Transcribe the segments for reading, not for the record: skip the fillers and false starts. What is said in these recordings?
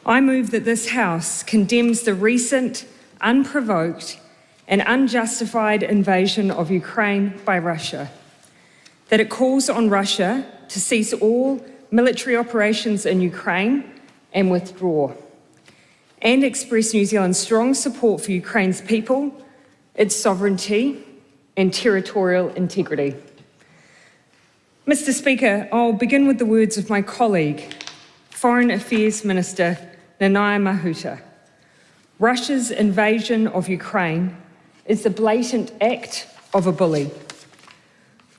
I move that this House condemns the recent, unprovoked and unjustified invasion of Ukraine by Russia, that it calls on Russia to cease all military operations in Ukraine and withdraw, and express New Zealand's strong support for Ukraine's people, its sovereignty and territorial integrity. Mr. Speaker, I'll begin with the words of my colleague, Foreign Affairs Minister Nanaia Mahuta. Russia's invasion of Ukraine is the blatant act of a bully.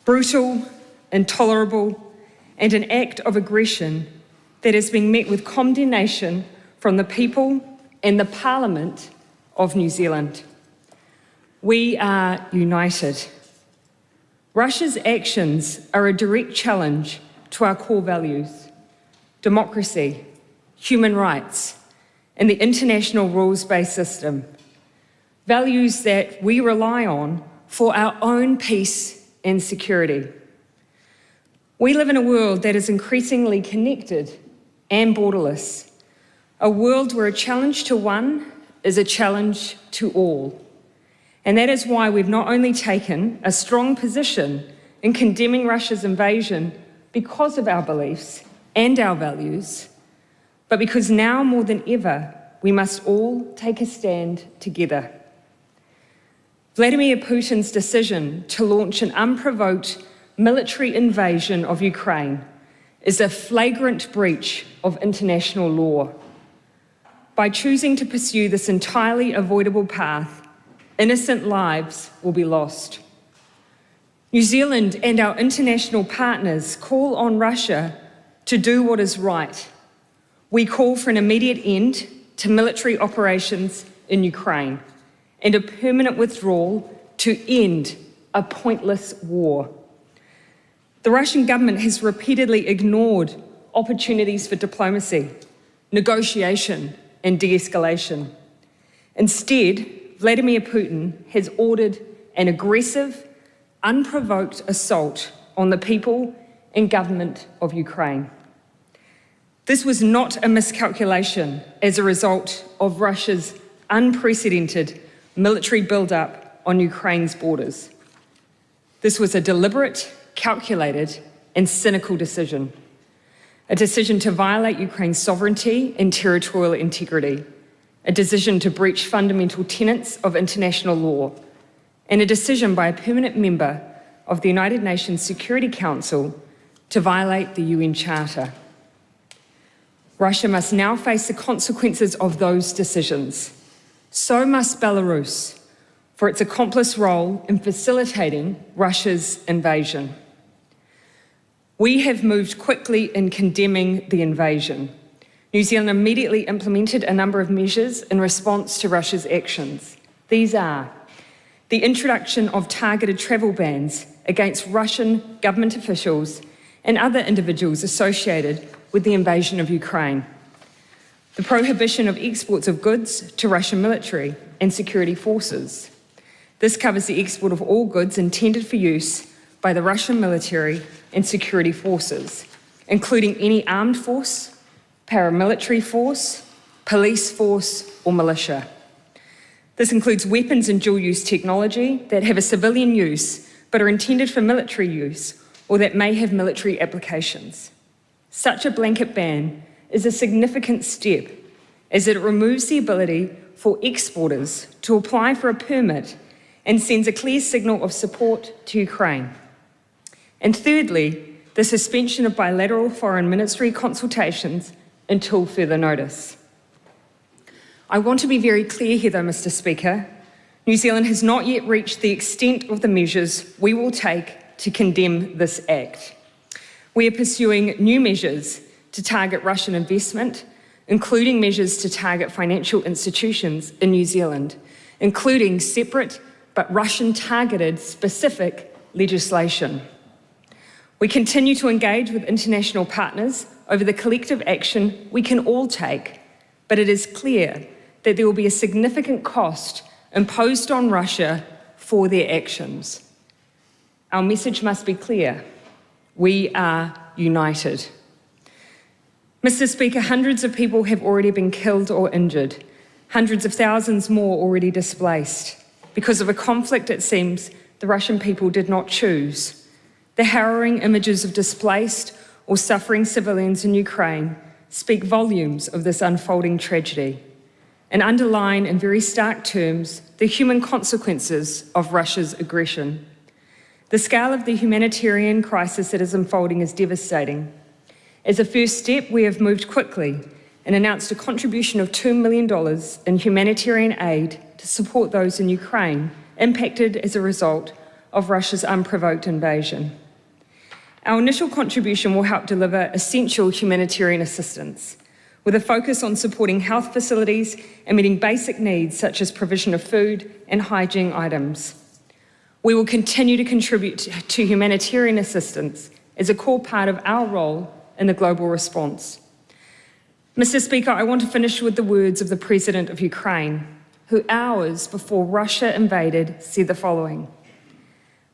Brutal, intolerable, and an act of aggression that has been met with condemnation from the people and the Parliament of New Zealand. We are united. Russia's actions are a direct challenge to our core values: democracy, human rights, and the international rules-based system. Values that we rely on for our own peace and security. We live in a world that is increasingly connected and borderless, a world where a challenge to one is a challenge to all. And that is why we've not only taken a strong position in condemning Russia's invasion because of our beliefs and our values, but because now more than ever, we must all take a stand together. Vladimir Putin's decision to launch an unprovoked military invasion of Ukraine is a flagrant breach of international law. By choosing to pursue this entirely avoidable path, innocent lives will be lost. New Zealand and our international partners call on Russia to do what is right. We call for an immediate end to military operations in Ukraine and a permanent withdrawal to end a pointless war. The Russian government has repeatedly ignored opportunities for diplomacy, negotiation, and de-escalation. Instead, Vladimir Putin has ordered an aggressive, unprovoked assault on the people and government of Ukraine. This was not a miscalculation as a result of Russia's unprecedented military build-up on Ukraine's borders. This was a deliberate, calculated, and cynical decision. A decision to violate Ukraine's sovereignty and territorial integrity, a decision to breach fundamental tenets of international law, and a decision by a permanent member of the United Nations Security Council to violate the UN Charter. Russia must now face the consequences of those decisions. So must Belarus, for its accomplice role in facilitating Russia's invasion. We have moved quickly in condemning the invasion. New Zealand immediately implemented a number of measures in response to Russia's actions. These are the introduction of targeted travel bans against Russian government officials and other individuals associated with the invasion of Ukraine, the prohibition of exports of goods to Russian military and security forces. This covers the export of all goods intended for use by the Russian military and security forces, including any armed force, paramilitary force, police force, or militia. This includes weapons and dual-use technology that have a civilian use but are intended for military use or that may have military applications. Such a blanket ban is a significant step as it removes the ability for exporters to apply for a permit and sends a clear signal of support to Ukraine. And thirdly, the suspension of bilateral foreign ministry consultations until further notice. I want to be very clear here though, Mr. Speaker. New Zealand has not yet reached the extent of the measures we will take to condemn this act. We are pursuing new measures to target Russian investment, including measures to target financial institutions in New Zealand, including separate but Russian-targeted specific legislation. We continue to engage with international partners over the collective action we can all take, but it is clear that there will be a significant cost imposed on Russia for their actions. Our message must be clear. We are united. Mr. Speaker, hundreds of people have already been killed or injured, hundreds of thousands more already displaced. Because of a conflict, it seems, the Russian people did not choose. The harrowing images of displaced or suffering civilians in Ukraine speak volumes of this unfolding tragedy and underline in very stark terms the human consequences of Russia's aggression. The scale of the humanitarian crisis that is unfolding is devastating. As a first step, we have moved quickly and announced a contribution of $2 million in humanitarian aid to support those in Ukraine impacted as a result of Russia's unprovoked invasion. Our initial contribution will help deliver essential humanitarian assistance, with a focus on supporting health facilities and meeting basic needs such as provision of food and hygiene items. We will continue to contribute to humanitarian assistance as a core part of our role in the global response. Mr. Speaker, I want to finish with the words of the President of Ukraine, who hours before Russia invaded said the following,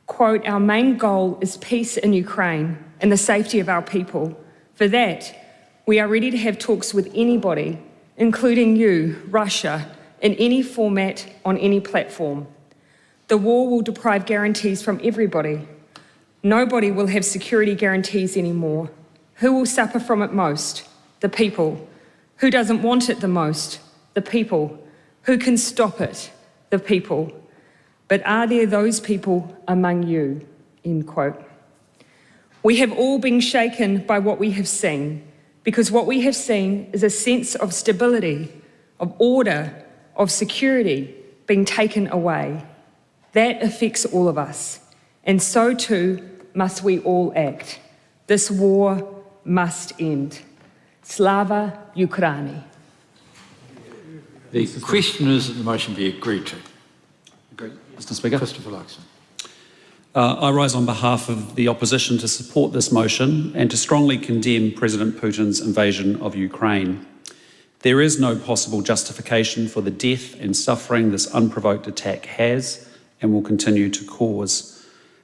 quote, "Our main goal is peace in Ukraine and the safety of our people. For that, we are ready to have talks with anybody, including you, Russia, in any format, on any platform. The war will deprive guarantees from everybody. Nobody will have security guarantees anymore. Who will suffer from it most? The people. Who doesn't want it the most? The people. Who can stop it? The people. But are there those people among you?" End quote. We have all been shaken by what we have seen, because what we have seen is a sense of stability, of order, of security being taken away. That affects all of us, and so too must we all act. This war must end. Slava Ukraini. The question is that the motion be agreed to. Agreed. Mr. Speaker. Christopher Luxon. I rise on behalf of the opposition to support this motion and to strongly condemn President Putin's invasion of Ukraine. There is no possible justification for the death and suffering this unprovoked attack has and will continue to cause.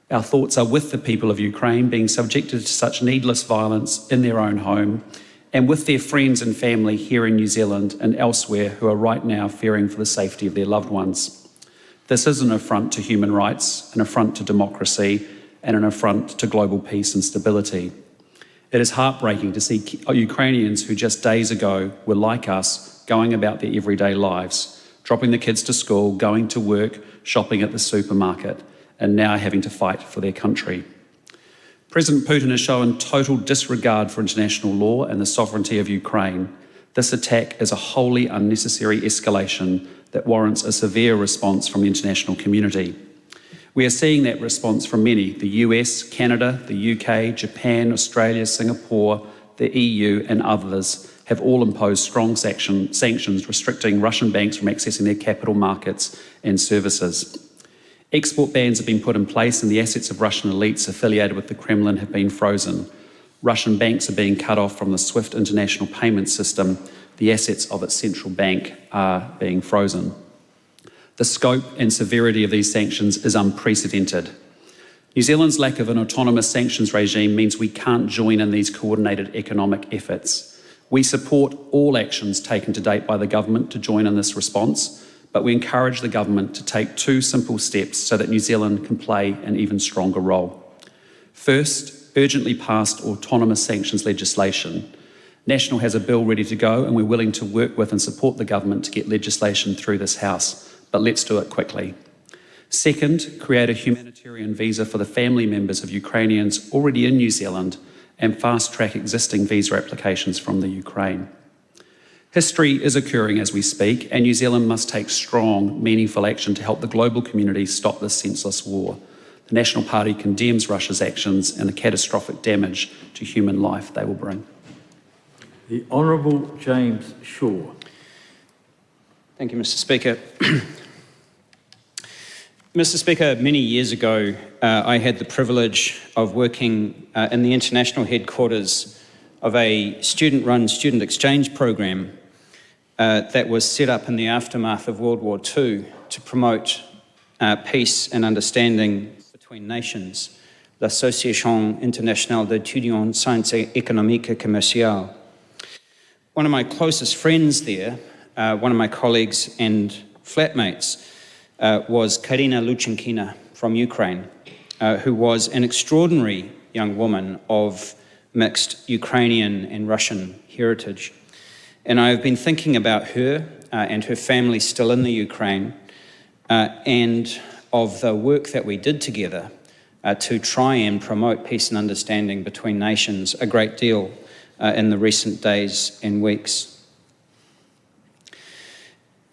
Our thoughts are with the people of Ukraine being subjected to such needless violence in their own home and with their friends and family here in New Zealand and elsewhere who are right now fearing for the safety of their loved ones. This is an affront to human rights, an affront to democracy, and an affront to global peace and stability. It is heartbreaking to see Ukrainians who just days ago were like us, going about their everyday lives, dropping the kids to school, going to work, shopping at the supermarket, and now having to fight for their country. President Putin has shown total disregard for international law and the sovereignty of Ukraine. This attack is a wholly unnecessary escalation that warrants a severe response from the international community. We are seeing that response from many: the US, Canada, the UK, Japan, Australia, Singapore, the EU and others have all imposed strong sanctions restricting Russian banks from accessing their capital markets and services. Export bans have been put in place and the assets of Russian elites affiliated with the Kremlin have been frozen. Russian banks are being cut off from the SWIFT international payment system. The assets of its central bank are being frozen. The scope and severity of these sanctions is unprecedented. New Zealand's lack of an autonomous sanctions regime means we can't join in these coordinated economic efforts. We support all actions taken to date by the government to join in this response, but we encourage the government to take two simple steps so that New Zealand can play an even stronger role. First, urgently pass autonomous sanctions legislation. National has a bill ready to go and we're willing to work with and support the government to get legislation through this House, but let's do it quickly. Second, create a humanitarian visa for the family members of Ukrainians already in New Zealand and fast-track existing visa applications from the Ukraine. History is occurring as we speak, and New Zealand must take strong, meaningful action to help the global community stop this senseless war. The National Party condemns Russia's actions and the catastrophic damage to human life they will bring. The Honourable James Shaw. Thank you, Mr. Speaker. Mr. Speaker, many years ago, I had the privilege of working in the international headquarters of a student-run student exchange program that was set up in the aftermath of World War II to promote peace and understanding between nations, l'Association Internationale d'Étudiants en Sciences Économiques et Commerciales. One of my closest friends there, one of my colleagues and flatmates, was Karina Luchenkina from Ukraine, who was an extraordinary young woman of mixed Ukrainian and Russian heritage. And I've been thinking about her and her family still in the Ukraine, and of the work that we did together to try and promote peace and understanding between nations a great deal in the recent days and weeks.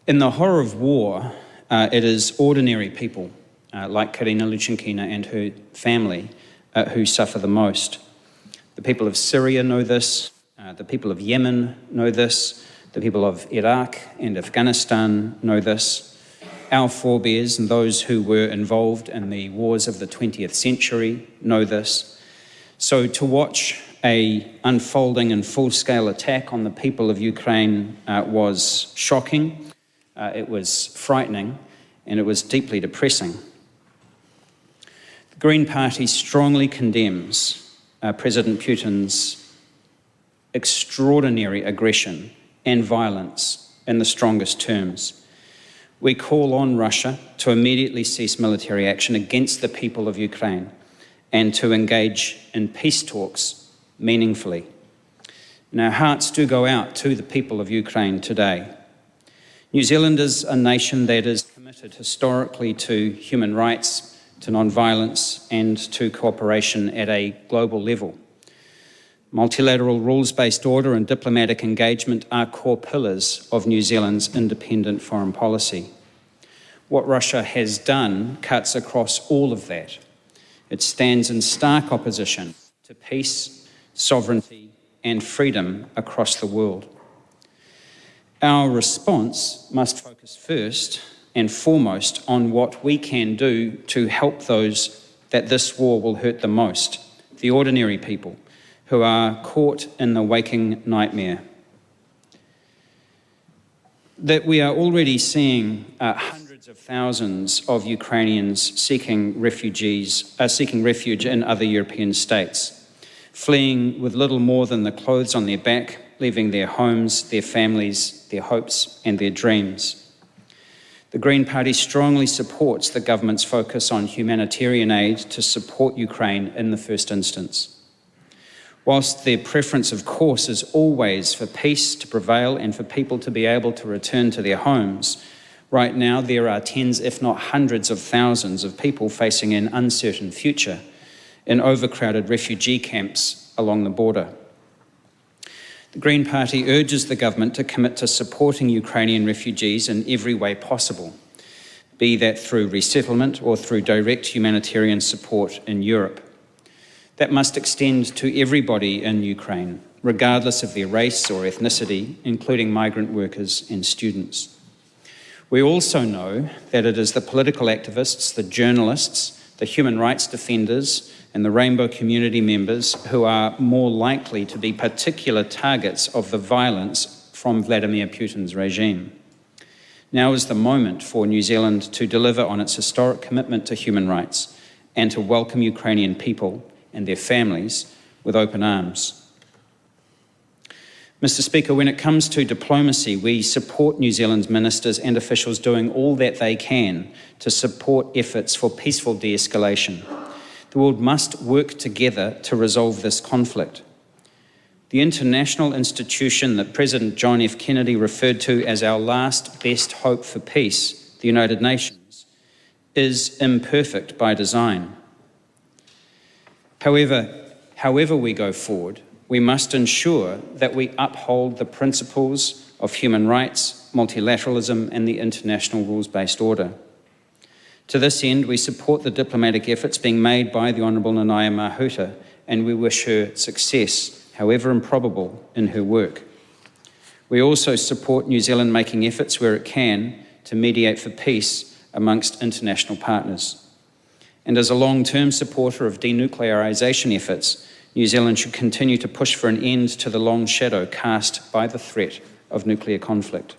In the horror of war, it is ordinary people like Karina Luchenkina and her family who suffer the most. The people of Syria know this, the people of Yemen know this, the people of Iraq and Afghanistan know this. Our forebears and those who were involved in the wars of the 20th century know this. So to watch an unfolding and full-scale attack on the people of Ukraine was shocking, it was frightening, and it was deeply depressing. The Green Party strongly condemns President Putin's extraordinary aggression and violence in the strongest terms. We call on Russia to immediately cease military action against the people of Ukraine and to engage in peace talks meaningfully. And our hearts do go out to the people of Ukraine today. New Zealand is a nation that is committed historically to human rights, to non-violence, and to cooperation at a global level. Multilateral rules-based order and diplomatic engagement are core pillars of New Zealand's independent foreign policy. What Russia has done cuts across all of that. It stands in stark opposition to peace, sovereignty, and freedom across the world. Our response must focus first and foremost on what we can do to help those that this war will hurt the most, the ordinary people who are caught in the waking nightmare. That we are already seeing hundreds of thousands of Ukrainians seeking refuge in other European states, fleeing with little more than the clothes on their back, leaving their homes, their families, their hopes and their dreams. The Green Party strongly supports the government's focus on humanitarian aid to support Ukraine in the first instance. Whilst their preference, of course, is always for peace to prevail and for people to be able to return to their homes, right now there are tens, if not hundreds of thousands of people facing an uncertain future in overcrowded refugee camps along the border. The Green Party urges the government to commit to supporting Ukrainian refugees in every way possible, be that through resettlement or through direct humanitarian support in Europe. That must extend to everybody in Ukraine, regardless of their race or ethnicity, including migrant workers and students. We also know that it is the political activists, the journalists, the human rights defenders, and the Rainbow community members who are more likely to be particular targets of the violence from Vladimir Putin's regime. Now is the moment for New Zealand to deliver on its historic commitment to human rights and to welcome Ukrainian people and their families with open arms. Mr. Speaker, when it comes to diplomacy, we support New Zealand's ministers and officials doing all that they can to support efforts for peaceful de-escalation. The world must work together to resolve this conflict. The international institution that President John F. Kennedy referred to as our last best hope for peace, the United Nations, is imperfect by design. However we go forward, we must ensure that we uphold the principles of human rights, multilateralism, and the international rules-based order. To this end, we support the diplomatic efforts being made by the Honourable Nanaia Mahuta, and we wish her success, however improbable, in her work. We also support New Zealand making efforts where it can to mediate for peace amongst international partners. And as a long-term supporter of denuclearisation efforts, New Zealand should continue to push for an end to the long shadow cast by the threat of nuclear conflict.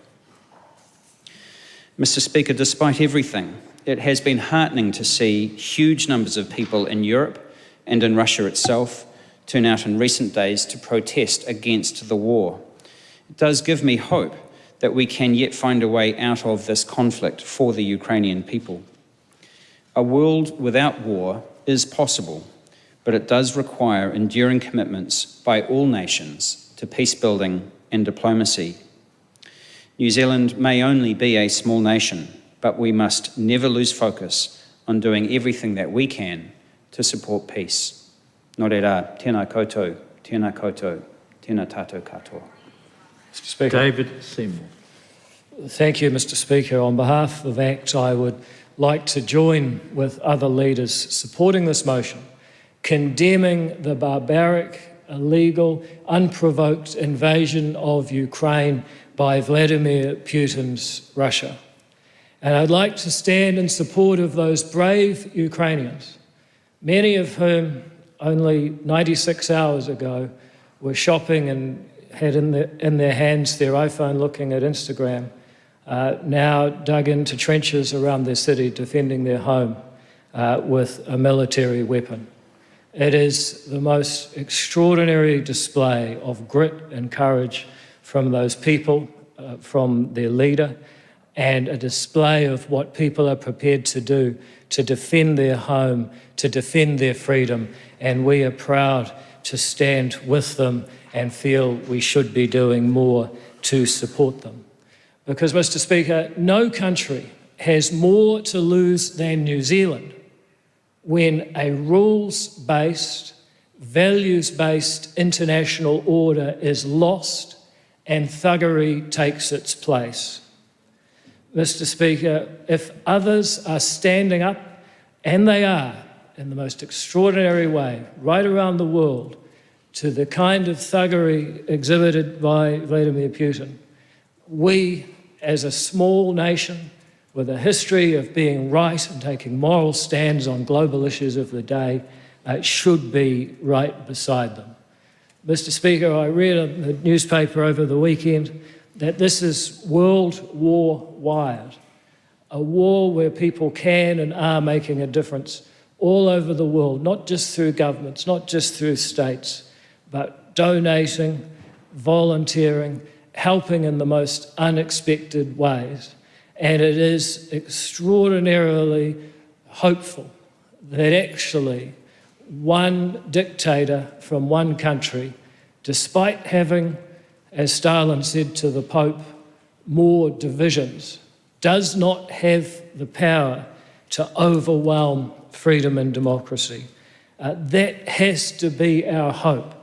Mr. Speaker, despite everything, it has been heartening to see huge numbers of people in Europe and in Russia itself turn out in recent days to protest against the war. It does give me hope that we can yet find a way out of this conflict for the Ukrainian people. A world without war is possible, but it does require enduring commitments by all nations to peace building and diplomacy. New Zealand may only be a small nation, but we must never lose focus on doing everything that we can to support peace. Nō reira, tēnā koutou, tēnā koutou, tēnā tātou katoa. Mr. Speaker. David Seymour. Thank you, Mr. Speaker. On behalf of ACT, I would like to join with other leaders supporting this motion, condemning the barbaric, illegal, unprovoked invasion of Ukraine by Vladimir Putin's Russia. And I'd like to stand in support of those brave Ukrainians, many of whom only 96 hours ago were shopping and had in their hands their iPhone looking at Instagram, now dug into trenches around their city defending their home with a military weapon. It is the most extraordinary display of grit and courage from those people, from their leader, and a display of what people are prepared to do to defend their home, to defend their freedom, and we are proud to stand with them and feel we should be doing more to support them. Because, Mr. Speaker, no country has more to lose than New Zealand when a rules-based, values-based international order is lost and thuggery takes its place. Mr. Speaker, if others are standing up, and they are, in the most extraordinary way, right around the world, to the kind of thuggery exhibited by Vladimir Putin, we, as a small nation with a history of being right and taking moral stands on global issues of the day, should be right beside them. Mr. Speaker, I read in the newspaper over the weekend that this is World War wide, a war where people can and are making a difference all over the world, not just through governments, not just through states, but donating, volunteering, helping in the most unexpected ways. And it is extraordinarily hopeful that actually one dictator from one country, despite having, as Stalin said to the Pope, more divisions, does not have the power to overwhelm freedom and democracy. That has to be our hope.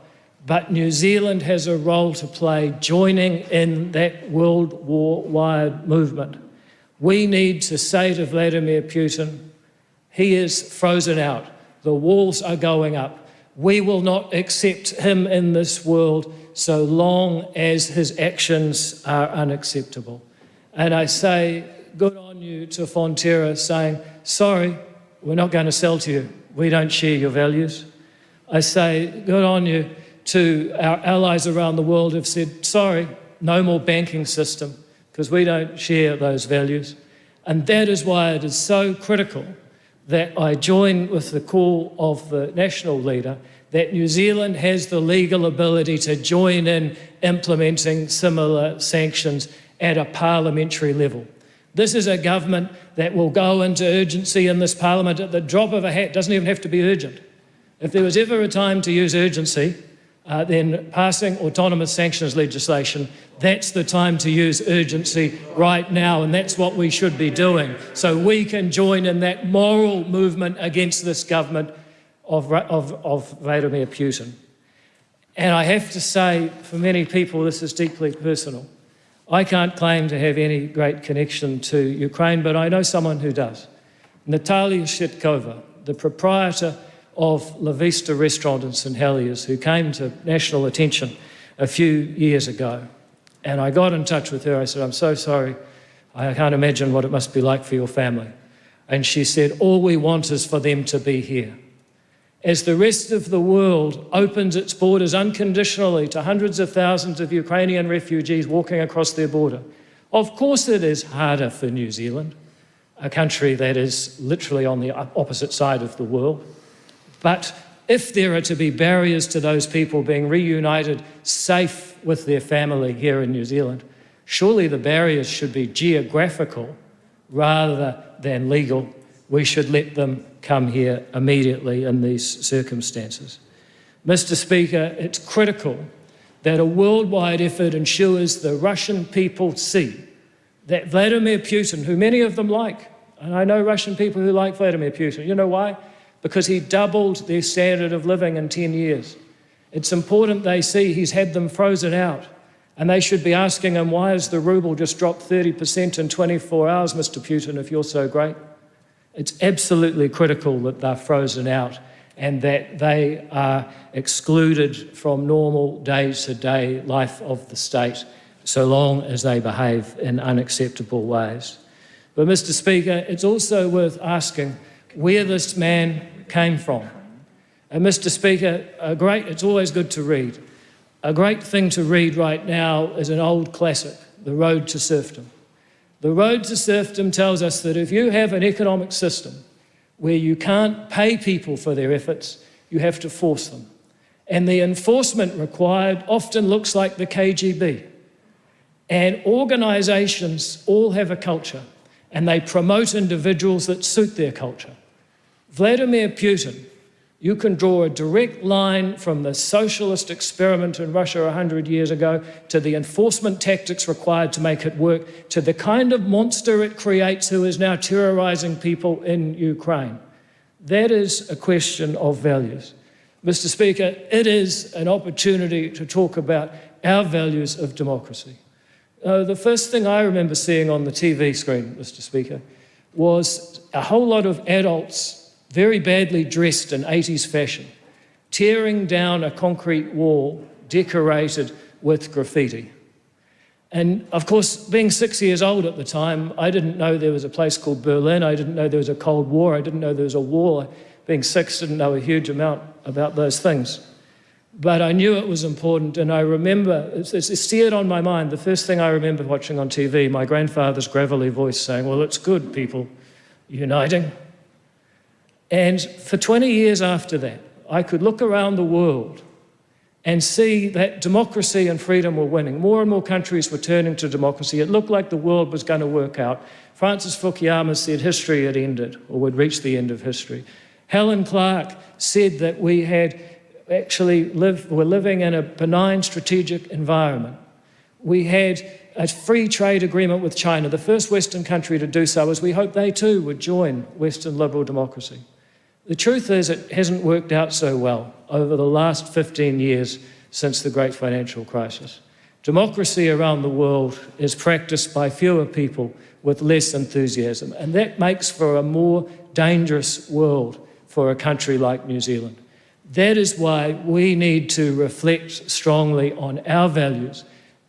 But New Zealand has a role to play joining in that World War-wide movement. We need to say to Vladimir Putin, he is frozen out. The walls are going up. We will not accept him in this world so long as his actions are unacceptable. And I say, good on you to Fonterra saying, sorry, we're not going to sell to you. We don't share your values. I say, good on you to our allies around the world who've said, sorry, no more banking system, because we don't share those values. And that is why it is so critical that I join with the call of the national leader that New Zealand has the legal ability to join in implementing similar sanctions at a parliamentary level. This is a government that will go into urgency in this parliament at the drop of a hat. It doesn't even have to be urgent. If there was ever a time to use urgency, then passing autonomous sanctions legislation, that's the time to use urgency right now, and that's what we should be doing. So we can join in that moral movement against this government of Vladimir Putin. And I have to say, for many people, this is deeply personal. I can't claim to have any great connection to Ukraine, but I know someone who does. Natalia Shetkova, the proprietor of La Vista restaurant in St Heliers, who came to national attention a few years ago. And I got in touch with her. I said, I'm so sorry. I can't imagine what it must be like for your family. And she said, all we want is for them to be here. As the rest of the world opens its borders unconditionally to hundreds of thousands of Ukrainian refugees walking across their border, of course it is harder for New Zealand, a country that is literally on the opposite side of the world. But if there are to be barriers to those people being reunited safe with their family here in New Zealand, surely the barriers should be geographical rather than legal. We should let them come here immediately in these circumstances. Mr. Speaker, it's critical that a worldwide effort ensures the Russian people see that Vladimir Putin, who many of them like, and I know Russian people who like Vladimir Putin. You know why? Because he doubled their standard of living in 10 years. It's important they see he's had them frozen out, and they should be asking him, why has the ruble just dropped 30% in 24 hours, Mr. Putin, if you're so great? It's absolutely critical that they're frozen out and that they are excluded from normal day-to-day life of the state so long as they behave in unacceptable ways. But, Mr. Speaker, it's also worth asking where this man came from. And, Mr. Speaker, it's always good to read. A great thing to read right now is an old classic, The Road to Serfdom. The Road to Serfdom tells us that if you have an economic system where you can't pay people for their efforts, you have to force them. And the enforcement required often looks like the KGB. And organisations all have a culture, and they promote individuals that suit their culture. Vladimir Putin, you can draw a direct line from the socialist experiment in Russia 100 years ago to the enforcement tactics required to make it work, to the kind of monster it creates who is now terrorising people in Ukraine. That is a question of values. Mr. Speaker, it is an opportunity to talk about our values of democracy. The first thing I remember seeing on the TV screen, Mr. Speaker, was a whole lot of adults very badly dressed in 80s fashion, tearing down a concrete wall decorated with graffiti. And of course, being 6 years old at the time, I didn't know there was a place called Berlin. I didn't know there was a Cold War. I didn't know there was a war. Being 6, didn't know a huge amount about those things. But I knew it was important, and I remember, it's seared on my mind, the first thing I remember watching on TV, my grandfather's gravelly voice saying, well, it's good, people uniting. And for 20 years after that, I could look around the world and see that democracy and freedom were winning. More and more countries were turning to democracy. It looked like the world was going to work out. Francis Fukuyama said history had ended, or would reach the end of history. Helen Clark said that we had were living in a benign strategic environment. We had a free trade agreement with China, the first Western country to do so, as we hoped they too would join Western liberal democracy. The truth is it hasn't worked out so well over the last 15 years since the great financial crisis. Democracy around the world is practiced by fewer people with less enthusiasm, and that makes for a more dangerous world for a country like New Zealand. That is why we need to reflect strongly on our values,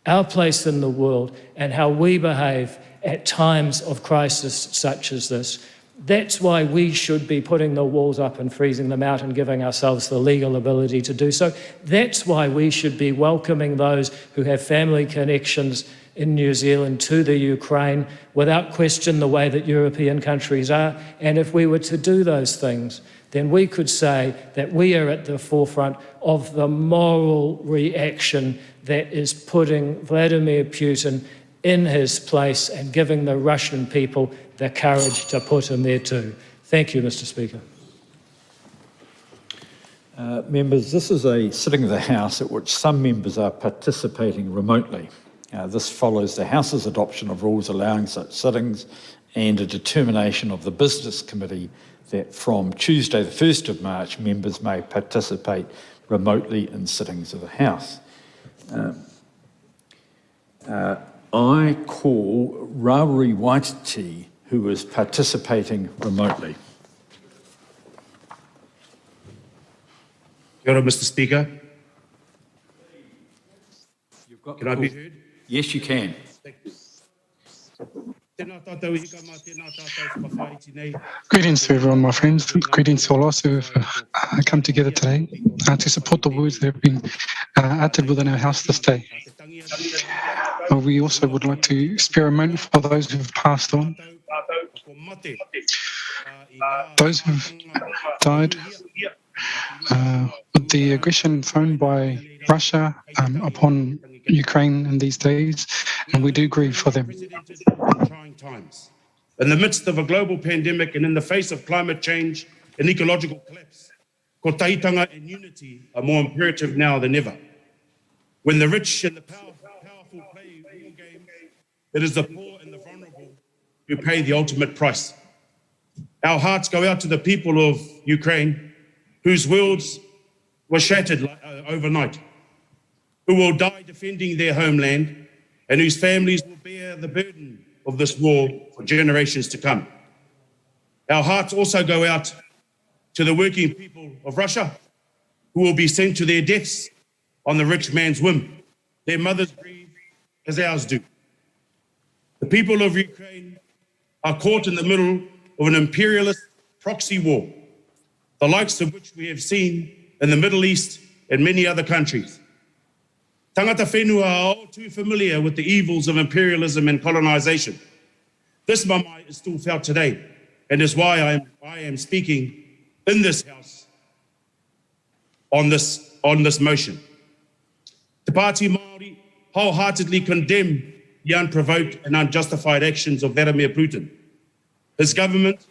our place in the world, and how we behave at times of crisis such as this. That's why we should be putting the walls up and freezing them out and giving ourselves the legal ability to do so. That's why we should be welcoming those who have family connections in New Zealand to the Ukraine without question, the way that European countries are. And if we were to do those things, then we could say that we are at the forefront of the moral reaction that is putting Vladimir Putin in his place and giving the Russian people the courage to put him there too. Thank you, Mr. Speaker. Members, this is a sitting of the House at which some members are participating remotely. This follows the House's adoption of rules allowing such sittings and a determination of the Business Committee that from Tuesday the 1st of March, members may participate remotely in sittings of the House. I call Rawiri Waititi, who is participating remotely. Kia ora, Mr. Speaker. Can I be heard? Yes, you can. Thank you. Greetings to everyone, my friends. Greetings to all us who have come together today to support the words that have been uttered within our House this day. We also would like to spare a moment for those who have passed on, those who have died with the aggression thrown by Russia upon Ukraine in these days, and we do grieve for them. Trying times. In the midst of a global pandemic and in the face of climate change and ecological collapse, ko tahitanga and unity are more imperative now than ever. When the rich and the powerful play war games, it is the poor and the vulnerable who pay the ultimate price. Our hearts go out to the people of Ukraine, whose worlds were shattered overnight, who will die defending their homeland, and whose families will bear the burden of this war for generations to come. Our hearts also go out to the working people of Russia, who will be sent to their deaths on the rich man's whim. Their mothers grieve as ours do. The people of Ukraine are caught in the middle of an imperialist proxy war, the likes of which we have seen in the Middle East and many other countries. Tangata whenua are all too familiar with the evils of imperialism and colonization. This mamae is still felt today, and is why I am speaking in this House on this motion. Te Pāti Māori wholeheartedly condemn the unprovoked and unjustified actions of Vladimir Putin, his government,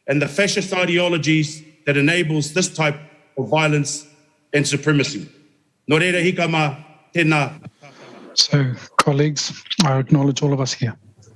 and the fascist ideologies that enables this type of violence and supremacy. Nō reira hika mā tēnā. So, colleagues, I acknowledge all of us here.